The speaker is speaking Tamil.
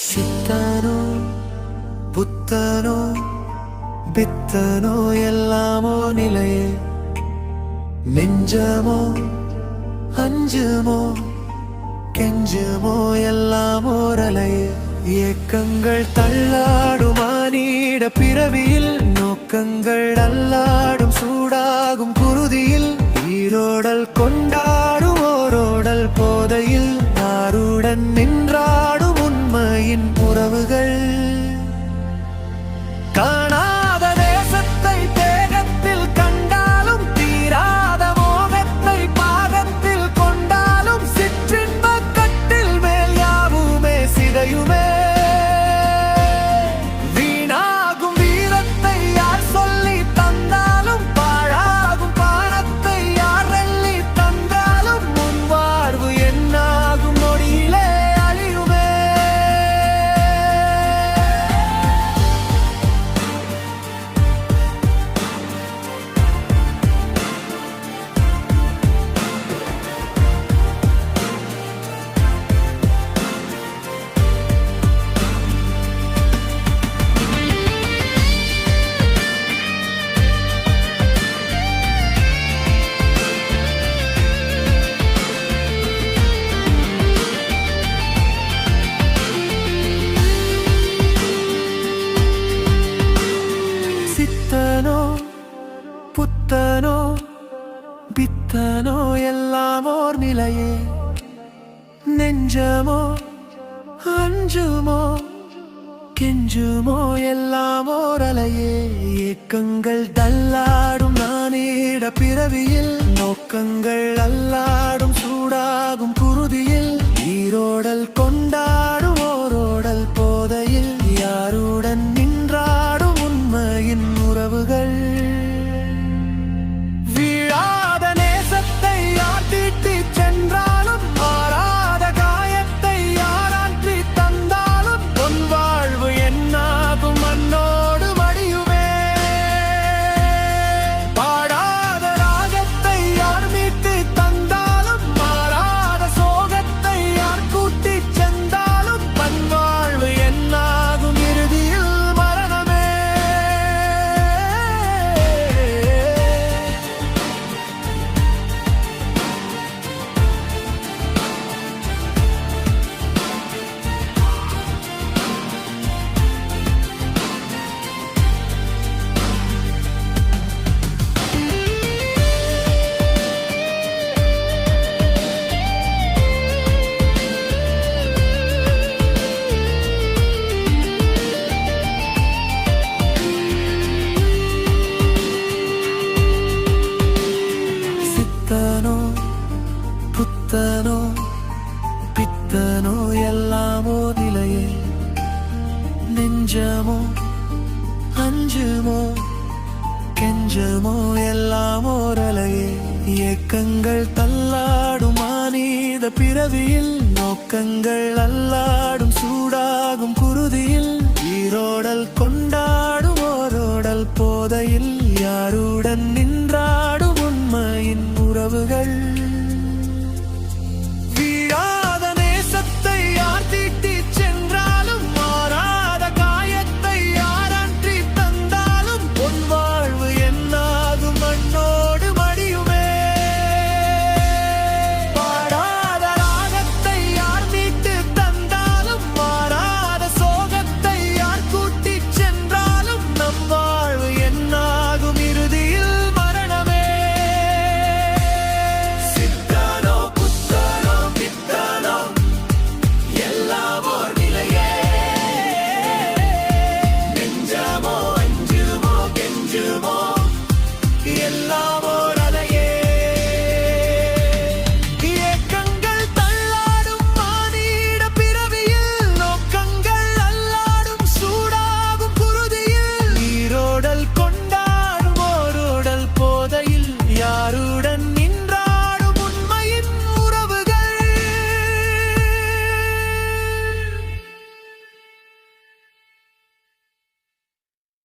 சித்தனோ புத்தனோ பித்தனோ எல்லாமோ நிலையே, நெஞ்சமோ அஞ்சுமோ கெஞ்சுமோ எல்லாமோ ரலையே. ஏக்கங்கள் தள்ளாடும் மானிட பிறவியில், நோக்கங்கள் அல்லாடும் சூடாகும் குருதியில், ஈரோடல் கொண்டாடும் ஓரோடல் போதையில், நாருடன் நின்றாடும் உண்மையின் உறவுகள். காணாத தேசத்தை தேகத்தில் கண்டாலும், தீராத மோகத்தை பாகத்தில் கொண்டாலும், சிற்றின்ப கட்டில் மேல் யாவுமே சிதையுமே. வீணாகும் வீரத்தை யார் சொல்லி தந்தாலும், பாழாகும் பானத்தை யார் அள்ளி தந்தாலும், முன் வாழ்வு என்னாகும் நொடியிலே அழியுமே. சித்தனோ புத்தனோ பித்தனோ எல்லாம் ஓர் நிலையே, நெஞ்சமோ அஞ்சுமோ கெஞ்சுமோ எல்லாம் ஓர் அலையே. ஏக்கங்கள் தள்ளாடும் நானிட பிறவியில், நோக்கங்கள் அல்லாடும் சூடாகும் குருதியில், ஈரோடல் கொண்டாடும் ஓரோடல் போதையில், யாருடன் நின்றாடும் உண்மையின் உறவுகள். வீழாத நேசத்தை யார் தீட்டிச் சென்றாலும், மாறாத காயத்தை யார் ஆற்றி தந்தாலும், பொன் வாழ்வு என்னாகும் மண்ணோடு மடியுமே. பாடாத ராகத்தை யார் மீட்டு தந்தாலும், மாறாத சோகத்தை யார் கூட்டிச் சென்றாலும், பன் வாழ்வு என்னாகும் இறுதியில் மரணமே. சித்தனோ புத்தனோ பித்தனோ எல்லாமோ நிலையே, நெஞ்சமோ அஞ்சுமோ கெஞ்சமோ எல்லாமோ ரலையே. ஏக்கங்கள் தள்ளாடும் மானிட பிறவியில், நோக்கங்கள் அல்ல